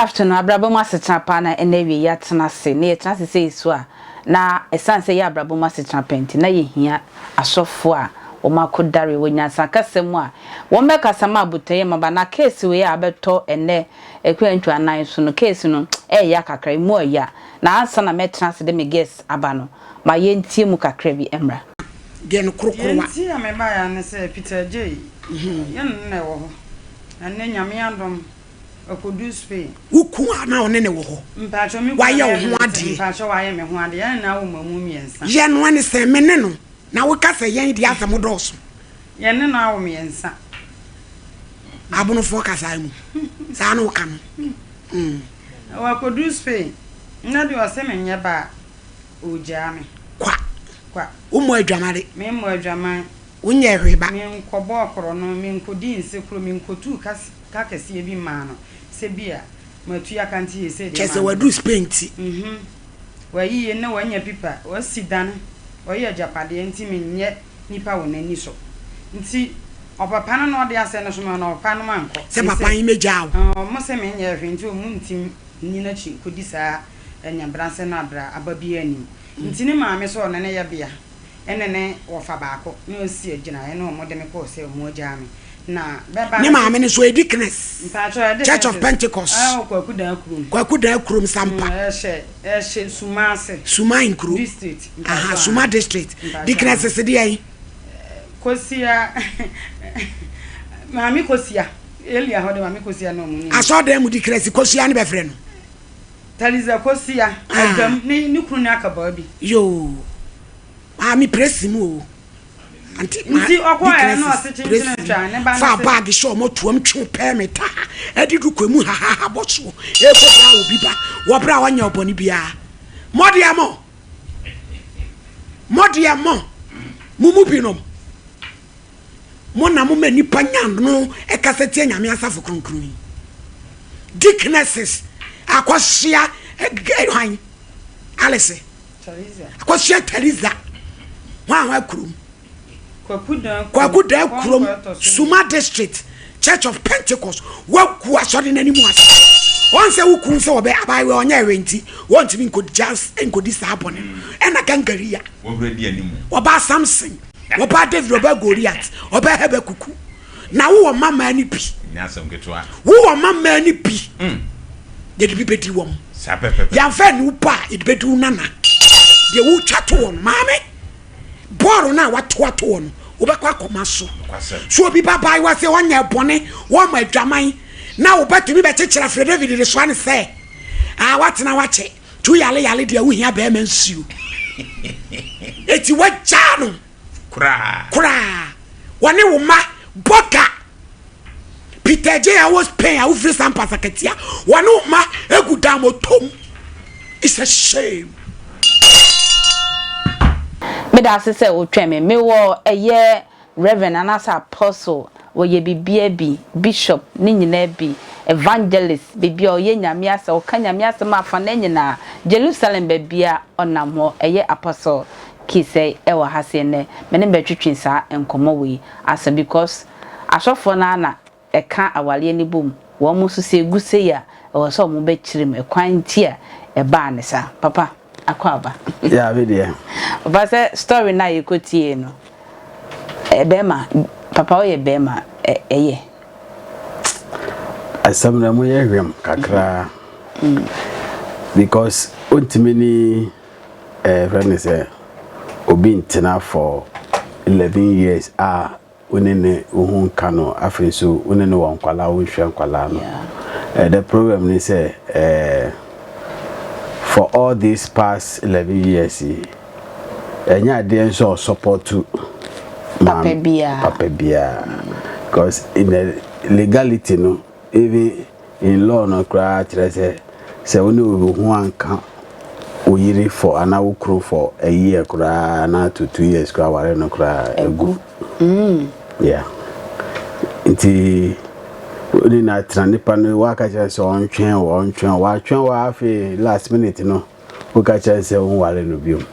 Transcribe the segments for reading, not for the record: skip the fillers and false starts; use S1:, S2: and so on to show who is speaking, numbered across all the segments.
S1: afternoon, Abraboma Sitrapana and Navy Yatana say near Transi Swa. Na esanse ya Abraboma Sitrapenti na ye hia asofo a o makodare wonyansa kasem a wo meka sama butaye maba na case we abeto ene ekwantu anan so no case no ya kakra mu ya na ansa na metrans de me guess aba no ma ye ntie mu kakra bi emra
S2: gen krokroma
S3: ntie ya me ba ya ne se Peter J ye ne wo ho ane nyame andom akodu Spain
S2: wuku ana one ne wo ho
S3: mpacho mi
S2: wa ye ho ade
S3: mpacho wa ye me ho ade ye na wo mamu miensa
S2: ye no ne se me ne no na wo ka se yen di asam doso
S3: ye ne na wo miensa
S2: abono fo ka sa mu sa no ka no
S3: wa akodu Spain na di o se me nye ba oja me kwa
S2: umo adwamare
S3: me mo adwaman
S2: unye hweba
S3: me nkobo okoro no me nkodi nsekuro me nkotu kakese bi ma no se bia matu yakanti ese de
S2: kese wadu spenti
S3: wa yiye na wanya pipa wasidan oye japade enti me nye nipa wonani so nti opapa no no de ase no so no opa no manko
S2: se papa yin meja
S3: o mo se me nye hwe nti o mu nti nyina chi kodi saa enya branse na abra ababia ani nti ne maame so no ne ya bia enene wo fa baako ne osi agina ene o mo de me ko se o mo agya me na beba
S2: ne maame ne so edikness Church of Pentecost kwakuda krum sampa suma in krum
S3: district
S2: suma district dikness se de ai
S3: kosia maami kosia elia hode maami kosia no mu ni
S2: aso da mu dikness kosia ne be frɛ no
S3: taliza kosia adam ni kunu ne akaba bi
S2: yo maami press mu o
S3: nti okwa no asechinchina twa ne ba
S2: fa bag show mo tuam twu permit edidu kwemu ha boso e ko bra obi ba wo bra wanya oboni bia modiamo mumu binom mo na mo mani panya no e kasete nyame asafo kronkron dicknesses akosia han alese akosia Teresa wa krum kwakuda krum Suma district Church of Pentecost waku asori nanimu ase on se wuku se obe abai we onya ewenti won timi nkodi sabone ena gangaria
S4: wo bredi animu
S2: oba Samson oba David oba Goliath oba Habakuku na wo mama ani bi
S4: nyasam ketwa
S2: wo mama ani bi de bi bedi wom
S4: sa pepe
S2: ya fa ni upa e bedi nana de wo twato won maame boro na wato won obekwa akoma so obi babai wa se wonya bone wo ma adwaman na obetumi be kekera Fred David de so an se watena wache tu yale de awuhia be ma nsuo eti wacha no kura wone wo ma boka Peter J was paying a free sampa sakatia wone wo ma eguda motom. It's a shame.
S1: Me da se wo tweme me wo eye reverend anasa apostle wo ye bibia bi bishop ni nyina bi evangelist bibia o ye nyame asa o ka nyame asa ma fa na nyina Jerusalem bibia onam ho eye apostle kisei e wo hase ne me ne betwetwen sa enkomo we asa because asofo na e ka awale ni bom wo mo so se guse ya e wo so mo be kirim e kwan ti a e ba ne sa papa akwaba
S5: ya video
S1: ba se story na yekotie no bema papa o ye bema eye
S5: asamna mo ye hwem kakra because ultimately friend say obi ntina for 11 years unene uhun kano afenso unene wankwala unhwe nkwala no the problem is for all these past 11 years enya dey so support to
S1: Papa
S5: Bia because in the legality no even in law no cry say only who anka oyiri for an awukro for a year cry na to 2 years cry ware no cry egu yeah inti oni na tranipa no waka chance ontwen wa twen wa afi last minute no waka chance on ware no biom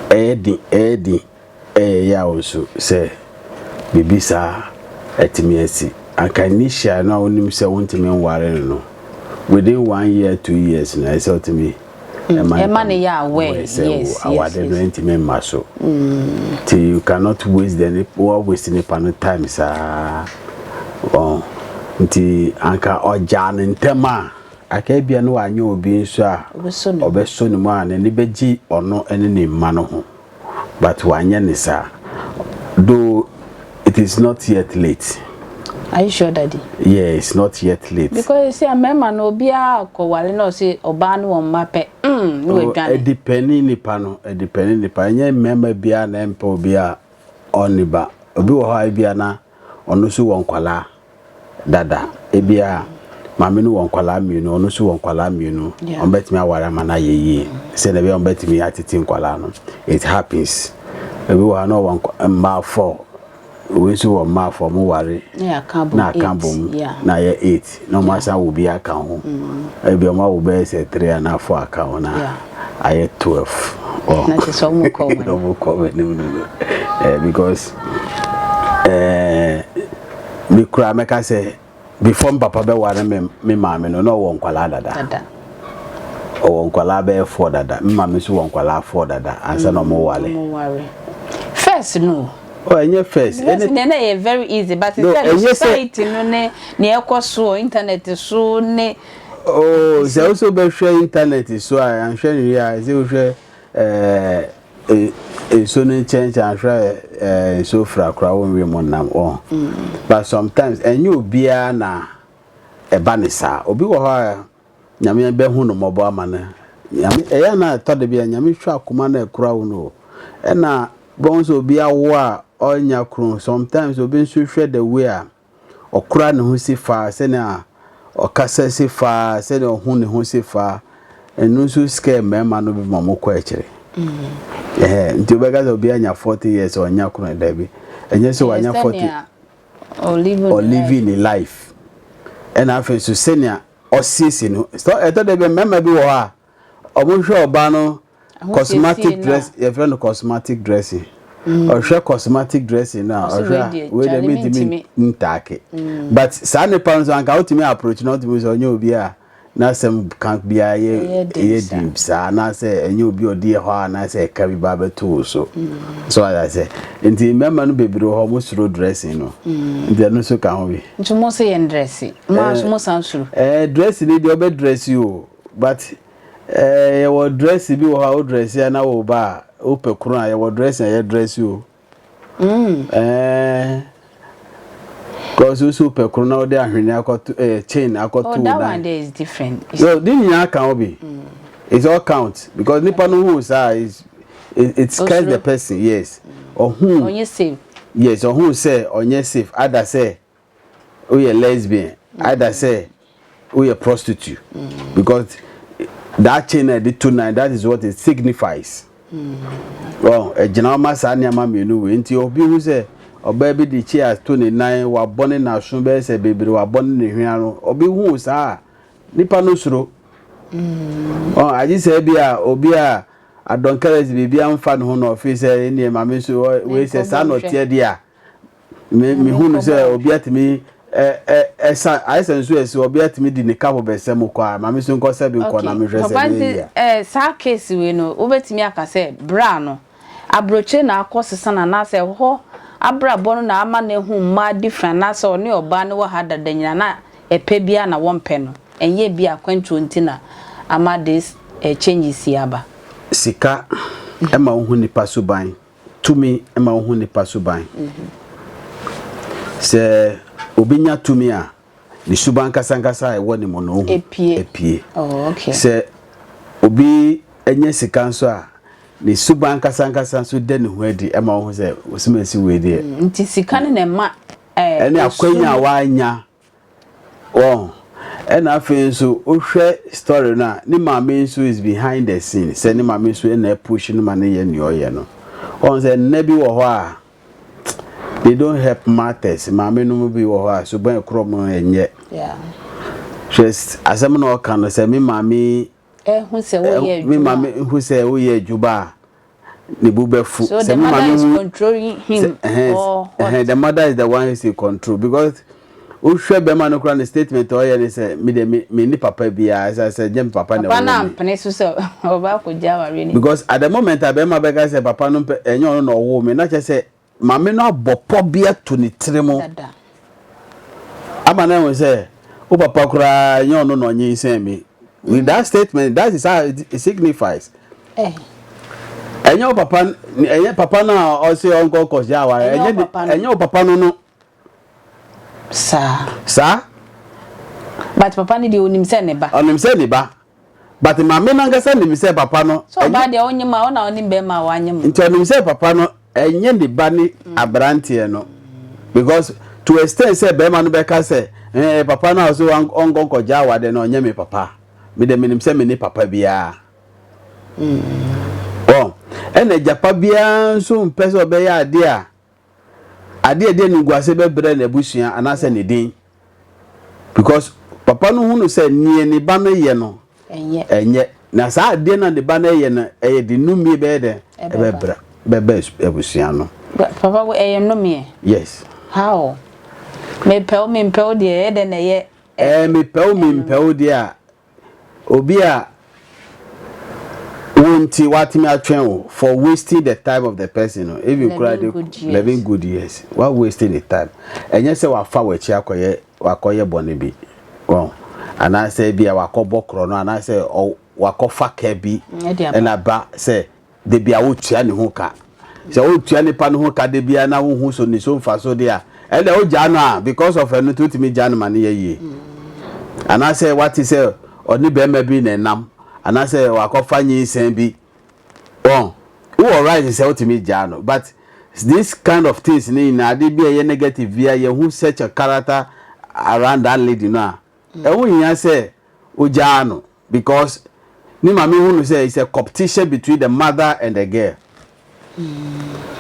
S5: edi ya also say bibisa etimiesi aka initial na onim se wontimi nware no within 1 year 2 years na I said to me
S1: money ya away yes
S5: awade no intimi maso till you cannot waste any or waste any time sa nti anka ojan ntema aka bia no anya obi nso a obeso ni mu a ne beji ono ene ne mma no ho but wanya ne sa though it is not yet late.
S1: Are you sure, Daddy?
S5: Yeah, it's not yet late.
S1: Because you see, a member no be a kowale no say obanu on mape. No
S5: e depending ni pano, e depending ni pa. Nye member bia na empo bia oniba. Obi wo ha bia na onu su wonkwala dada. E bia mame no wonkwala mienu, onu su wonkwala mienu. Onbetimi awara mana yeye. Se na bia onbetimi atiti nkwala no. It happens. Obi wo ha no wonkwala 4. We so ma for mo ware
S1: na
S5: kambom na ye 8 no ma sa wo bi aka ho e bi ma wo be se 3 and 4 aka ho na aye 12
S1: na se so mo ko
S5: no mo ko no because mi kura meka say before papa be ware me maame no won kwala dada o won kwala be 4 dada me maame so won kwala 4 dada ansa no mo wale
S1: first no.
S5: Oh, and your face.
S1: Yes, and very easy, but it's society no ne so internet so ne.
S5: Oh, they also be share internet so I am sharing here. They will share so ne change and share so fra crowd we mon nam oh. But sometimes and you be na e banisa obi wo ha nyame be hu no mobo amana. Nyame e ya na to de be nyame hwa akoma na crowd no. E na bonso obi awo a onya kru sometimes obi nso hwe the way a okura ne ho si fa se na okasa si fa se na ohun ne ho si fa enu nso scare mema no bi mamoko ekire nti obega obi anya 40 years onya kru da bi enye so anya 40 or living in life and afa so senior osisi no so eto de be mema bi wo ha obo hwe oba no cosmetic dress your friend cosmetic dressing or share cosmetic dressing now or we dey meet ntake but sane pounds and how to me approach not to so nyo obi a na sem kan bia ye deep sa na say enyo obi odi ho na say ka bi ba beto so so I say nti memma no bebiro ho mo suro dressing no nti no so ka ho bi
S1: nti mo say en dressing ma so mo san suro
S5: dressing dey obe dress you but your dress bi wo ha o dress ya na wo ba ope kuro your dress ya dress you cause you super kuro na o dey ahwene akoto chain akoto
S1: that one there is different
S5: so din nya kan obi it's all count because nipa no who say it scares the person yes or who
S1: onye safe
S5: yes or who say onye safe either say we a lesbian either say we a prostitute because that chain the tonight that is what it signifies well a general masa ni ama me no we nti obi hu say oba bi di cheers 29 wa bone na so be say bebere wa bone ne hwan no obi hu sa nipa no suro aji say bia obi a adonkeres bibia amfa no no office ni ma me so we say sa no tie dia me hu no say obi atimi I sense so obi atimi di ne kapo besem kwa ma me so nko se bi nko na me hwese
S1: sa case we no obetimi aka say bra no abroche na akosesa na na say ho abra bono na ama na hu ma different na say oni oba ne wa hada danyina na epe bia na wonpe no enye bia kwantu ntina ama this changes yaba
S5: sika ema hu nipa suban tumi ema hu nipa suban se obinya tumi a ni suban kasankasa e woni mo no epie
S1: oh okay
S5: se obi enye sika nso a ni suban kasankasa so de ne ho adi ema ho se osimesi we de
S1: nti sika ne ma
S5: ene akwanya wanya oh and afen so ohwe story na ni mama nso is behind the scene se ni mama nso na push ni man ye ni oye no on say nabi wo ho a they don't help matters mama no bi wo ho a so ban krom enye just asem no kan say mi mama
S1: hu se wo ye
S5: mi mama hu se wo ye juba ni bubefu
S1: so the mother is controlling him
S5: the mother is the one who is in control because Uhwe be man no statement o ye ne say me ni papa bia I say jem papa na.
S1: Papa na mpene so say oba ko jaware ni.
S5: Because at the moment I be ma be say papa no enyo no wo me na che say mame no abopo bia to ni tremo.
S1: Dada.
S5: Ama na we say o papa kura enyo no no nyi say me. With that statement that is how it signifies. Enyo papa na o say uncle ko jaware enyo papa no Sa?
S1: But papa ni di onim se ne ba.
S5: Onim se ne ba. But mama na ngasa nim se papa no.
S1: So ba de onyima ona onim be ma wanyem.
S5: Nti onim se papa no enye ne ba ni abrante no. Because to extent say be ma no be ka say papa na so ongon ko ja wade no onye me papa. Me de minim se me ni papa bia. Oh, ene japa bia so mpese obeya ade a ade de nuguase be bre na busua anase ne din. Because papa no hunu se nie ne ba no ye no enye na sa ade na ne ba no ye no eye de numie be de be bra be busua no.
S1: Papa we eye numie.
S5: Yes.
S1: How? Me pe de de na ye
S5: me pe de a obi a won't what me atwen for wasting the time of the person. If you cried living good years, why wasting the time? And yes, say wa fa we chi akoye bone bi. Well, and I say bi wakobo krono and I say wakofa ke bi and aba say de bia wo tua ne ho ka. Say wo tua ne pa ne ho ka de bia na wo hu so ni so mfa so de a. And the o jana because of enu to me jana man ye. And I say what is say oni be ma bi na nam. And I say, Wakofanyi Sembi. Oh, who alright is out to me, Jano. But this kind of things, I did be a negative via who such a character around that lady now. And when you say, Ujano, because Nimami who say it's a competition between the mother and the girl.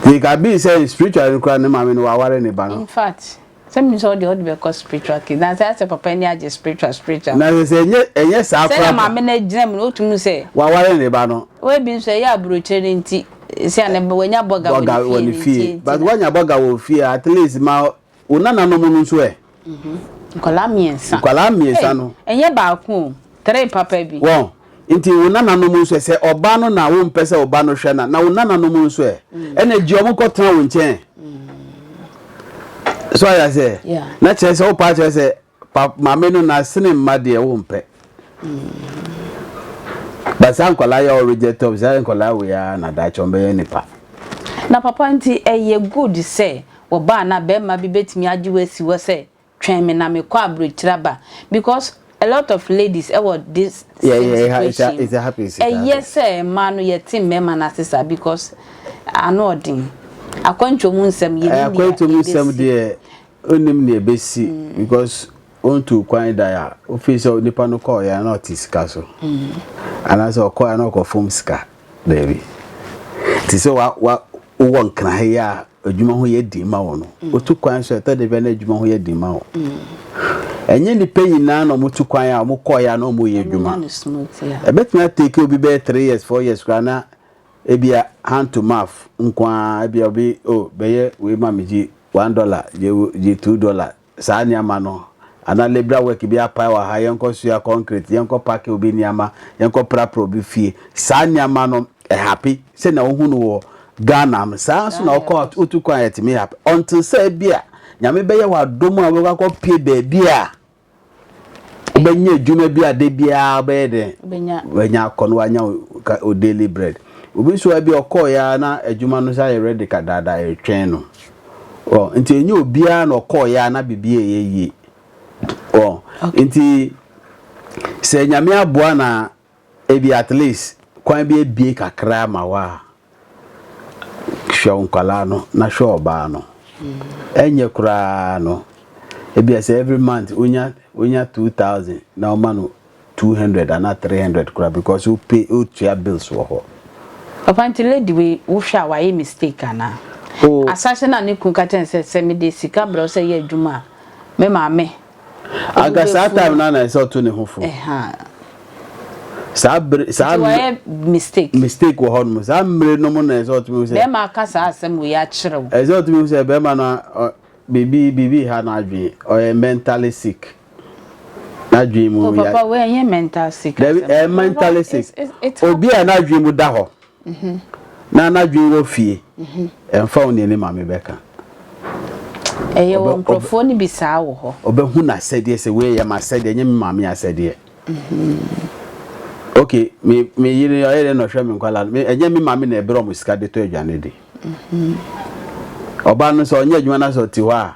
S5: They can be saying spiritual and Nimami.
S1: In fact, some so the old because spiritual kid. That's a papa any spiritual.
S5: Now say yes, I
S1: say my manage them no to say.
S5: Waware ne ba no.
S1: We been say ya brocheri nti say an when ya boga
S5: woni fie. But when ya boga wo fie at least ma unana no mu nso e.
S1: Nkola miensa.
S5: No.
S1: Enye ba ku 3 papa bi.
S5: Won. Nti unana no mu nso se oba no na wo mpese oba no hwe na unana no mu nso e. Ena ji omo ko tan wo nchen. So I say, na chese o pa chese mama no na sene mmade e wo mpe. But san kola ya reject of san kola we ya na da chombe nipa.
S1: Na papa nti eye good say wo ba na be ma bi betimi agiwe si wo say twen me na me kwa abrochira ba because a lot of ladies this
S5: it's a happy
S1: yes sir man ye team me man assessor because I know din akwancho mu nsem ye ni
S5: akwancho mu nsem de onim ne ebesi because on to kwan da ya office nipa no call ya not iska so and as o call na ko form ska baby ti so wa won kan ya adwuma ho ye di ma wo no otu kwan so ta de be na adwuma ho ye di ma wo enye ni peyin na no mutu kwan ya mo call ya no mo ye adwuma ebetuna take obi be 3 years 4 years kana ebia hand to mouth nkwa ebia obi beye we mamiji $1 je $2 sa nyama no ana lebra work bia pa wa ha yenko sua concrete yenko pack obi nyama yenko prapro obi fie sa nyama no happy say na ohunu wo Ghana am sa so na okọ otu kwa yet me happy until say bia nyame beye wa domo a we kwa pie ba bia obenye adwuma bia de bia be de benya kono wanya o daily bread obi so abi okọ ya na adwuma no say ready ka dada e twen no oh nti enye obia na okọ ya na bibie ye oh nti se nyame aboa na ebi at least kwan bi ebie kakra ma wa hwe nkwala no na hwe oba no enye kura no ebi say every month unya 2000 na o manu 200 and 300 kura because you pay your bills wo ho
S1: papa nti lady we wo hwa wa ye mistake ana asase na ne kun ka ten se me de sika bro se ye adwuma me ma me
S5: aga sa time na so to ne hofo sa mistake wo hon mo sa mre no mo na so to me se
S1: be ma ka sa asem we ya kire wo
S5: so to me se be ma na bibi ha na adwen or mentally sick na adwen mu
S1: ya papa we yen mental sick
S5: mentally sick obi a na adwen mu da ho na adwen wo fie emfa woni ni mame beka
S1: eye wo microphone bi saa wo ho
S5: obehu na sede se we ye ma sede nye mame asede okay me yiri oyere no hwe me nkwala me enye me mame na ebro mu sika de to adwane de oba no so onye adwuma na so ti ho a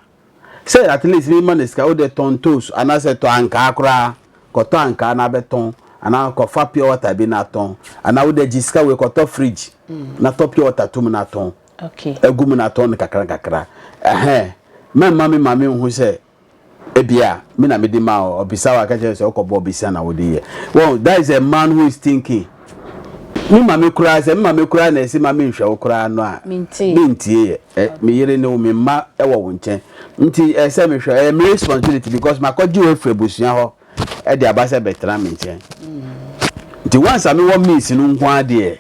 S5: say at least me man sika o de ton toes ana se to anka akura ko to anka na beton ana ko fa pure water bi na ton ana wo de jiska we ko to fridge na to pure water tum na ton
S1: okay
S5: egum na ton kakra me mame hu se ebia me na me di ma obisa wa ka je se okobo obisa na wo de ye well that is a man who is thinking me mame kura se me mame kura na esi mame nhwe wo kura no a mintie me yire ne wo me ma e wo wo nchen nti se me hwe me responsibility because my koji we frebusuan ho e de abase betra me nchen nti once ame wo miss no nko ade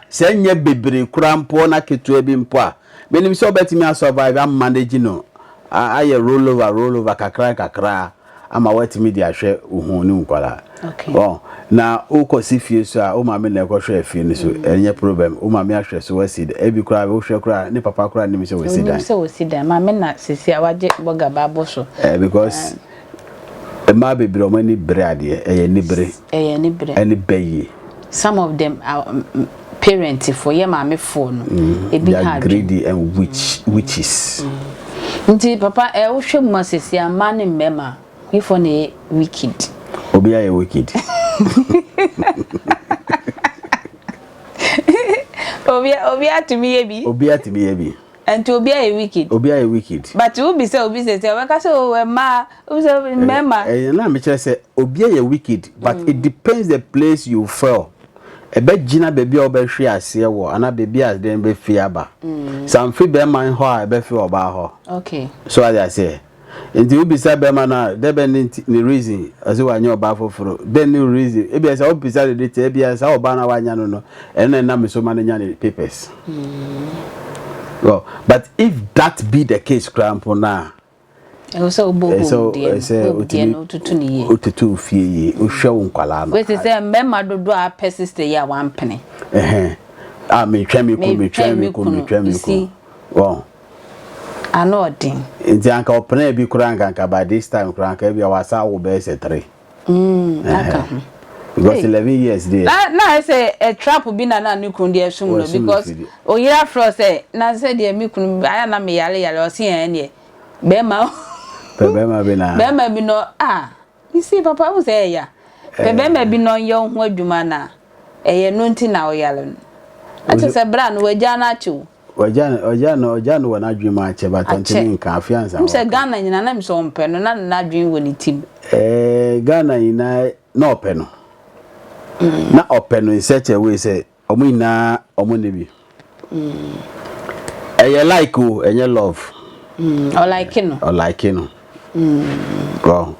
S5: se nye bebre kura mpo na ketua bi mpo a menim se obetimi a survive am manage no aye roll over kakra ama watimi di ahwe uhun ni nkwala
S1: okay
S5: oh na ukosi fie so a o mame na ekohwe fie ni so enye problem o mame ahwe so wasi ebi kura wo hwe kura ni papa kura ni mi se wasi dan
S1: so wasi dan mame na sisi awaje boga babo so
S5: because ma bebre o mani brade ni bre ani bayi
S1: some of them are parents for your mame phone ebi hard
S5: greedy and witches
S1: nti papa wo hwe mu sisi amane mmema if on a wicked
S5: obi a wicked
S1: obi atumi yebi and obi a wicked but you be say we ka say o ma we say mmema
S5: na me kire say obi a wicked but it depends the place you fell ebe gina baby obehwe ase wo ana baby as den be fiaba some free be man ho a ebe fi oba ho
S1: okay
S5: so I say nti ubisa be man na de be ni reason as we anya oba foforo then new reason e be say ubisa de date e be say oba na wanya no ene na me so man nya ni papers well but if that be the case crampo na
S1: so
S5: otutu fie yi o hwe nkwala no
S1: we say memma dodo a persist ya wan pene
S5: me twemi wow
S1: anodin
S5: nti anka opena bi kura anka by this time kura anka bi awasa wo be say 3
S1: aka
S5: because 11 years there
S1: na I say a trap bi na ni kun de asum no because oyira fro say na say de mi kun aya na me yale o se yan ne bema bi no you see papa wo say ya bema bi no ye ho adwuma na eye no nti na oyale no ati say bra no waja na achu
S5: waja no wana adwuma ache ba tantini nka afianza
S1: mse Ghana nyina na mso mpe no na adwin woni tim
S5: Ghana nyina na ope no na ope no in such a way say omo ina omo ne bi eye like o enye love
S1: or like no
S5: go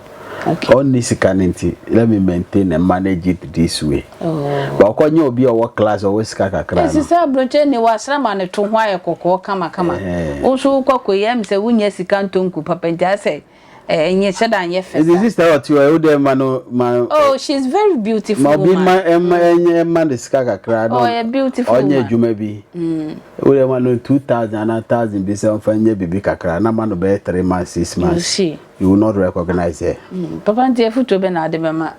S5: okay on this canity let me maintain and manage it this way but konye obi owo class owo sika kakra no
S1: sisa broche ni wasrama ne to ho aye kokko kama unso kokoye am se wunya sika ntonku papa ntia se enye sheda anye fe
S5: this sister what you are there man
S1: oh she's very beautiful
S5: enye man sika kakra no
S1: oh beautiful
S5: onye adwuma bi we man 2000 and 1000 bi se onfanye bibi kakra na man be 3 months 6 months you will not recognize her
S1: papa ntia foto be na ade bema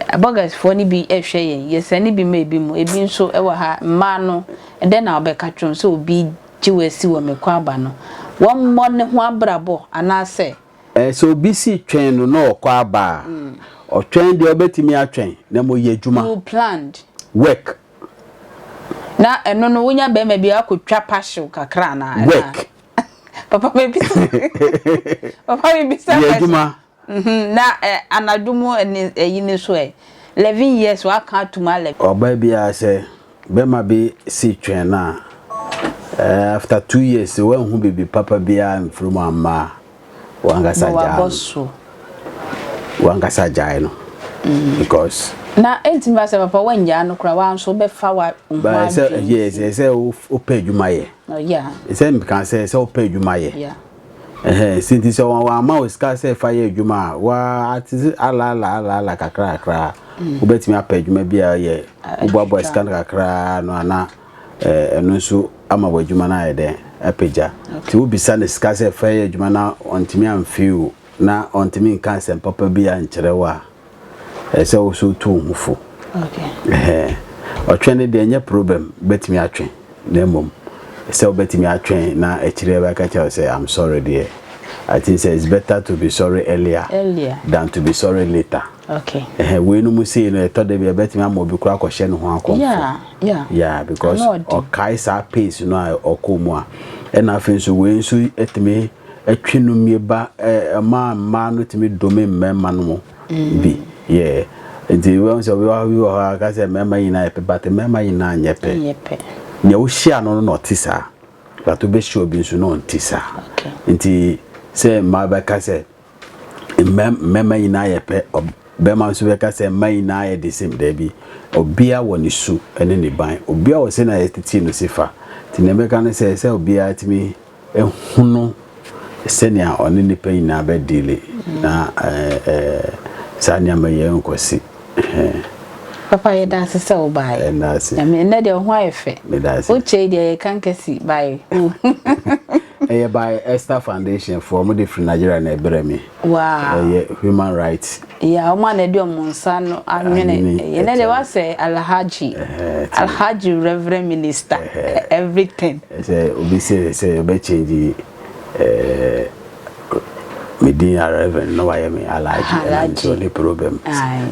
S1: abogas for ni bi ehwe yen yesani bi ma ebi mu ebi nso ewa ha ma no ede na obeka twon so obi jiwesi wo mekwa aba no won mo ne ho abrabo anase
S5: so bisi twen no na okwa aba o twen de obetimi atwen na mo ye adwuma
S1: you planned
S5: work
S1: na eno no wonya be ma bi akotwa passion kakra na
S5: work
S1: papa me bi sa
S5: ye adwuma
S1: na anadumu eyini so 11 years wa kan tuma le
S5: oba bia say be ma bi si twen na after 2 years when hu baby papa bia from amma wanga sajai no because
S1: na entima se papa wanya no kra wa nso be fa wa
S5: ba say yes say o pay adwuma ye
S1: oh yeah
S5: say me kan say o pay adwuma ye
S1: yeah
S5: Sinti so wa ma o ska say fire adwuma wa atizi ala kakra ubetimi apa adwuma bia ye ubo ska kakra no ana eno nso ama wadwuma na yede apeja ti ubisa ne ska say fire adwuma na ontimi amfiu na ontimi nkan sem papa bia ncherewa ese wo so tu mufo otwene de enye problem betimi atwen na mom ese obetimi atwen na echireba ka cha say I'm sorry dear. I think it's better to be sorry earlier than to be sorry later.
S1: Okay.
S5: We no mu say no thought they be betimi amobi kura ko hye no ho akọ. Yeah, because okay sa pace no okomu a na afin so we nso etimi atwenu mieba ma no timi domain memma no mo bi. Yeah. Nti we so we ka say memma yina epe but memma yina nyepe. Nya wo hia no no tisa. But to be sure bi nso no tisa.
S1: Okay.
S5: Nti say ma be ka say memma yina yepe bema so be ka say ma yina ye the same day bi obia woni su ene ne ban obia wo se na yetiti no sifa ti ne be ka no say obia timi ehunu senia oni ni pe yina be dile na sanya ma ye nkosi
S1: Papa ye dance se o bai na me na de ho ayefe o che de kan kesi bai
S5: by Esther Foundation for Modi from Nigeria na Ebremi.
S1: Wow.
S5: Human rights.
S1: Yeah, o man e di omonsa no anwene. Ye na de wa say Alhaji Reverend Minister everything.
S5: Say obi say obi change Medina Reverend no why me Alhaji so the problem.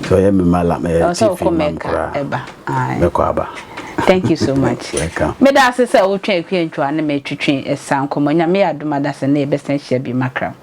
S5: So ye me mala me chief imam kra. Eba. Thank you so much. Me da se o twa kwantwa na me twetwe esan komo nya me adoma da se na e besen hye bi makra.